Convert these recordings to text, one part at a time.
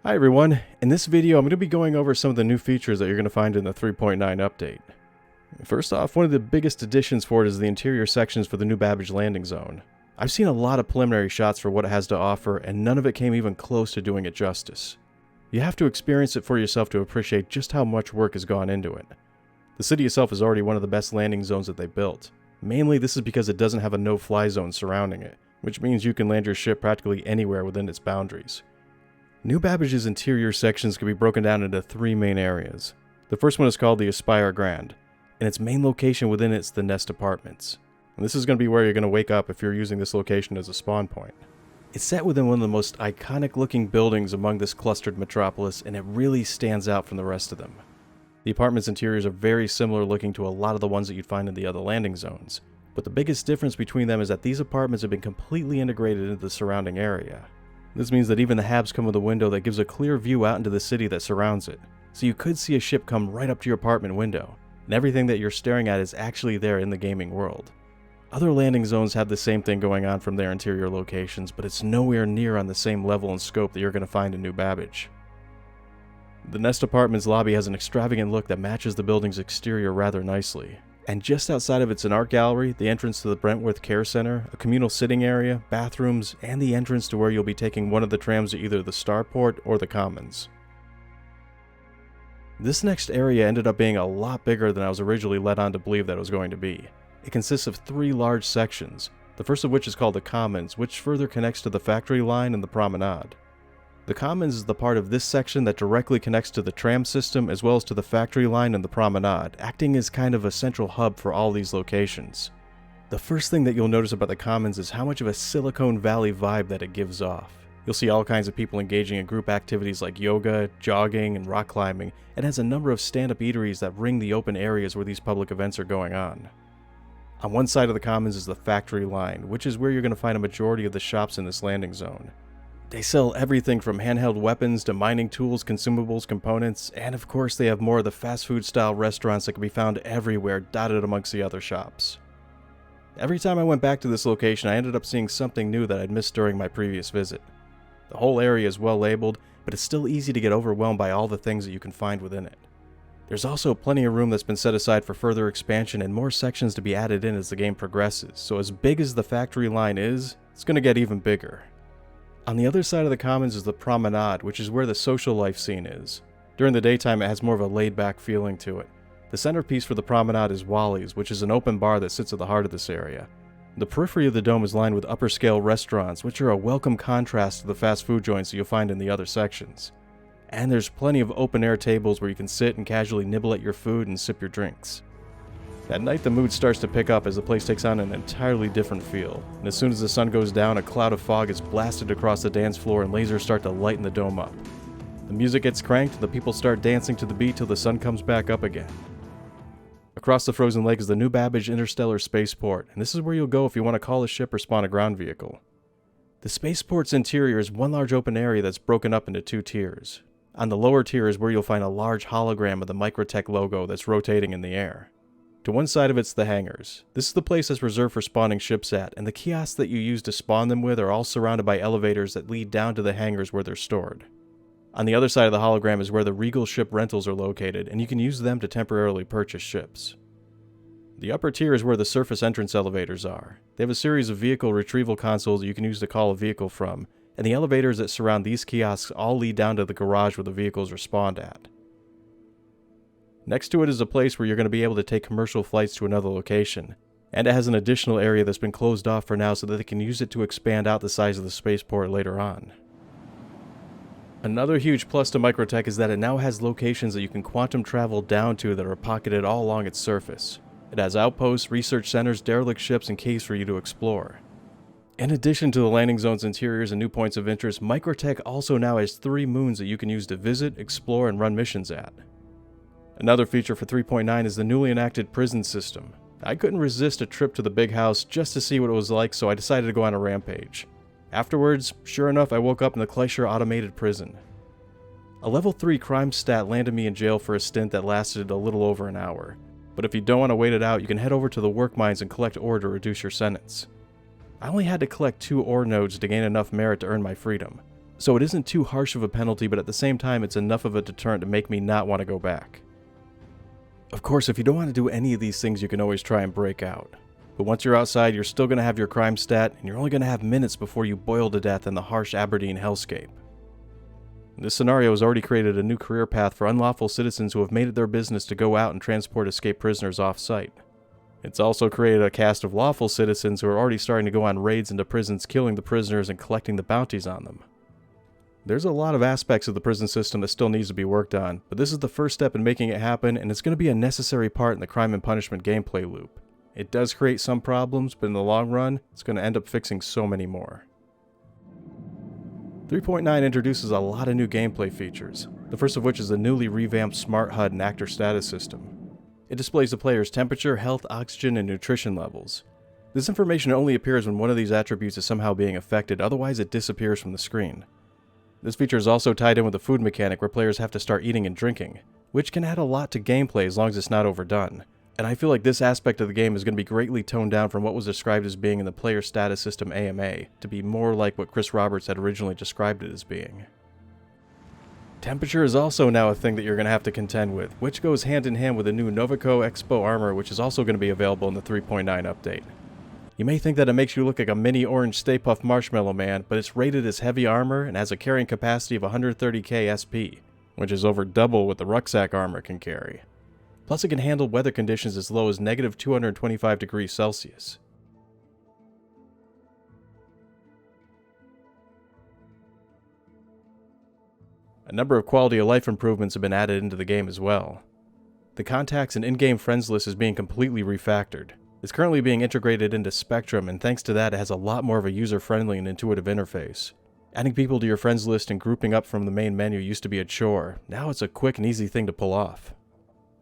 Hi everyone, in this video I'm going to be going over some of the new features that you're going to find in the 3.9 update. First off, one of the biggest additions for it is the interior sections for the new Babich landing zone. I've seen a lot of preliminary shots for what it has to offer, and none of it came even close to doing it justice. You have to experience it for yourself to appreciate just how much work has gone into it. The city itself is already one of the best landing zones that they built. Mainly this is because it doesn't have a no-fly zone surrounding it, which means you can land your ship practically anywhere within its boundaries. New Babich's interior sections can be broken down into three main areas. The first one is called the Xperia Grand, and its main location within it is the Nest Apartments. And this is going to be where you're going to wake up if you're using this location as a spawn point. It's set within one of the most iconic looking buildings among this clustered metropolis, and it really stands out from the rest of them. The apartments' interiors are very similar looking to a lot of the ones that you'd find in the other landing zones, but the biggest difference between them is that these apartments have been completely integrated into the surrounding area. This means that even the habs come with a window that gives a clear view out into the city that surrounds it, so you could see a ship come right up to your apartment window, and everything that you're staring at is actually there in the gaming world. Other landing zones have the same thing going on from their interior locations, but it's nowhere near on the same level and scope that you're going to find in New Babich. The Nest Apartments lobby has an extravagant look that matches the building's exterior rather nicely. And just outside of it's an art gallery, the entrance to the Brentworth Care Center, a communal sitting area, bathrooms, and the entrance to where you'll be taking one of the trams to either the Starport or the Commons. This next area ended up being a lot bigger than I was originally led on to believe that it was going to be. It consists of three large sections, the first of which is called the Commons, which further connects to the factory line and the Promenade. The Commons is the part of this section that directly connects to the tram system as well as to the factory line and the Promenade, acting as kind of a central hub for all these locations. The first thing that you'll notice about the Commons is how much of a Silicon Valley vibe that it gives off. You'll see all kinds of people engaging in group activities like yoga, jogging, and rock climbing, and has a number of stand-up eateries that ring the open areas where these public events are going on. On one side of the Commons is the factory line, which is where you're going to find a majority of the shops in this landing zone. They sell everything from handheld weapons to mining tools, consumables, components, and of course they have more of the fast food style restaurants that can be found everywhere dotted amongst the other shops. Every time I went back to this location I ended up seeing something new that I'd missed during my previous visit. The whole area is well labeled, but it's still easy to get overwhelmed by all the things that you can find within it. There's also plenty of room that's been set aside for further expansion and more sections to be added in as the game progresses, so as big as the factory line is, it's going to get even bigger. On the other side of the Commons is the Promenade, which is where the social life scene is. During the daytime it has more of a laid-back feeling to it. The centerpiece for the Promenade is Wally's, which is an open bar that sits at the heart of this area. The periphery of the dome is lined with upper-scale restaurants, which are a welcome contrast to the fast food joints that you'll find in the other sections. And there's plenty of open-air tables where you can sit and casually nibble at your food and sip your drinks. At night the mood starts to pick up as the place takes on an entirely different feel, and as soon as the sun goes down a cloud of fog is blasted across the dance floor and lasers start to lighten the dome up. The music gets cranked and the people start dancing to the beat till the sun comes back up again. Across the frozen lake is the new Babich Interstellar spaceport, and this is where you'll go if you want to call a ship or spawn a ground vehicle. The spaceport's interior is one large open area that's broken up into two tiers. On the lower tier is where you'll find a large hologram of the Microtech logo that's rotating in the air. To one side of it's the hangars. This is the place that's reserved for spawning ships at, and the kiosks that you use to spawn them with are all surrounded by elevators that lead down to the hangars where they're stored. On the other side of the hologram is where the Regal ship rentals are located, and you can use them to temporarily purchase ships. The upper tier is where the surface entrance elevators are. They have a series of vehicle retrieval consoles that you can use to call a vehicle from, and the elevators that surround these kiosks all lead down to the garage where the vehicles are spawned at. Next to it is a place where you're going to be able to take commercial flights to another location, and it has an additional area that's been closed off for now so that they can use it to expand out the size of the spaceport later on. Another huge plus to Microtech is that it now has locations that you can quantum travel down to that are pocketed all along its surface. It has outposts, research centers, derelict ships, and caves for you to explore. In addition to the landing zone's interiors and new points of interest, Microtech also now has 3 moons that you can use to visit, explore, and run missions at. Another feature for 3.9 is the newly enacted prison system. I couldn't resist a trip to the big house just to see what it was like, so I decided to go on a rampage. Afterwards, sure enough, I woke up in the Kleischer automated prison. A level 3 crime stat landed me in jail for a stint that lasted a little over an hour, but if you don't want to wait it out, you can head over to the work mines and collect ore to reduce your sentence. I only had to collect 2 ore nodes to gain enough merit to earn my freedom, so it isn't too harsh of a penalty, but at the same time it's enough of a deterrent to make me not want to go back. Of course, if you don't want to do any of these things, you can always try and break out. But once you're outside, you're still going to have your crime stat, and you're only going to have minutes before you boil to death in the harsh Aberdeen hellscape. This scenario has already created a new career path for unlawful citizens who have made it their business to go out and transport escaped prisoners off-site. It's also created a cast of lawful citizens who are already starting to go on raids into prisons, killing the prisoners and collecting the bounties on them. There's a lot of aspects of the prison system that still needs to be worked on, but this is the first step in making it happen, and it's going to be a necessary part in the crime and punishment gameplay loop. It does create some problems, but in the long run, it's going to end up fixing so many more. 3.9 introduces a lot of new gameplay features, the first of which is the newly revamped Smart HUD and Actor Status system. It displays the player's temperature, health, oxygen, and nutrition levels. This information only appears when one of these attributes is somehow being affected, otherwise it disappears from the screen. This feature is also tied in with the food mechanic where players have to start eating and drinking, which can add a lot to gameplay as long as it's not overdone. And I feel like this aspect of the game is going to be greatly toned down from what was described as being in the player status system AMA, to be more like what Chris Roberts had originally described it as being. Temperature is also now a thing that you're going to have to contend with, which goes hand in hand with the new Novico Expo armor, which is also going to be available in the 3.9 update. You may think that it makes you look like a mini orange Stay Puft Marshmallow Man, but it's rated as heavy armor and has a carrying capacity of 130k SP, which is over double what the rucksack armor can carry. Plus it can handle weather conditions as low as negative 225 degrees Celsius. A number of quality of life improvements have been added into the game as well. The contacts and in-game friends list is being completely refactored. It's currently being integrated into Spectrum, and thanks to that it has a lot more of a user-friendly and intuitive interface. Adding people to your friends list and grouping up from the main menu used to be a chore. Now it's a quick and easy thing to pull off.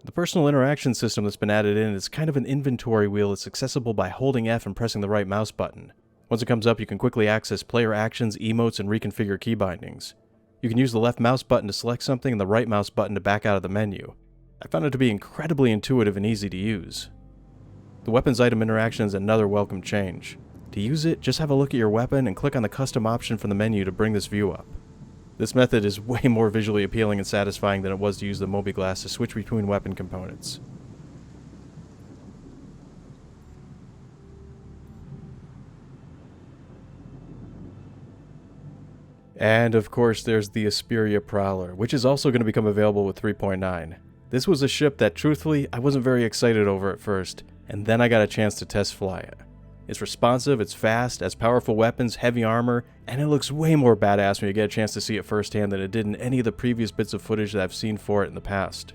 The personal interaction system that's been added in is kind of an inventory wheel that's accessible by holding F and pressing the right mouse button. Once it comes up, you can quickly access player actions, emotes, and reconfigure key bindings. You can use the left mouse button to select something and the right mouse button to back out of the menu. I found it to be incredibly intuitive and easy to use. The weapons item interaction is another welcome change. To use it, just have a look at your weapon and click on the custom option from the menu to bring this view up. This method is way more visually appealing and satisfying than it was to use the Mobi-Glass to switch between weapon components. And of course there's the Xperia Prowler, which is also going to become available with 3.9. This was a ship that truthfully I wasn't very excited over at first, and then I got a chance to test fly it. It's responsive, it's fast, has powerful weapons, heavy armor, and it looks way more badass when you get a chance to see it firsthand than it did in any of the previous bits of footage that I've seen for it in the past.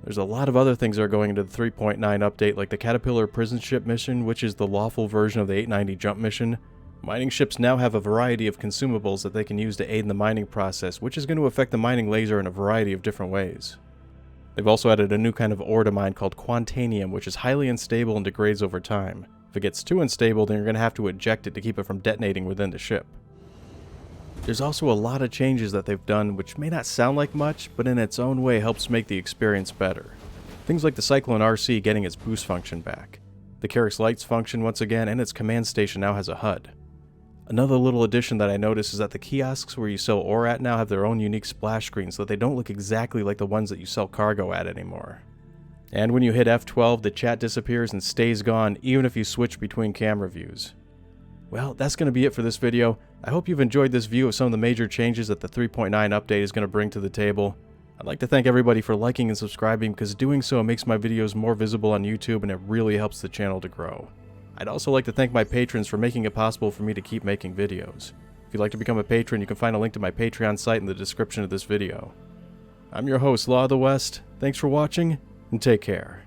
There's a lot of other things that are going into the 3.9 update, like the Caterpillar prison ship mission, which is the lawful version of the 890 jump mission. Mining ships now have a variety of consumables that they can use to aid in the mining process, which is going to affect the mining laser in a variety of different ways. They've also added a new kind of ore to mine called Quantanium, which is highly unstable and degrades over time. If it gets too unstable, then you're going to have to eject it to keep it from detonating within the ship. There's also a lot of changes that they've done which may not sound like much, but in its own way helps make the experience better. Things like the Cyclone RC getting its boost function back, the Coex lights function once again, and its command station now has a HUD. Another little addition that I noticed is that the kiosks where you sell ore at now have their own unique splash screens so that they don't look exactly like the ones that you sell cargo at anymore. And when you hit F12, the chat disappears and stays gone even if you switch between camera views. Well, that's going to be it for this video. I hope you've enjoyed this view of some of the major changes that the 3.9 update is going to bring to the table. I'd like to thank everybody for liking and subscribing, because doing so makes my videos more visible on YouTube and it really helps the channel to grow. I'd also like to thank my patrons for making it possible for me to keep making videos. If you'd like to become a patron, you can find a link to my Patreon site in the description of this video. I'm your host, Law of the West. Thanks for watching, and take care.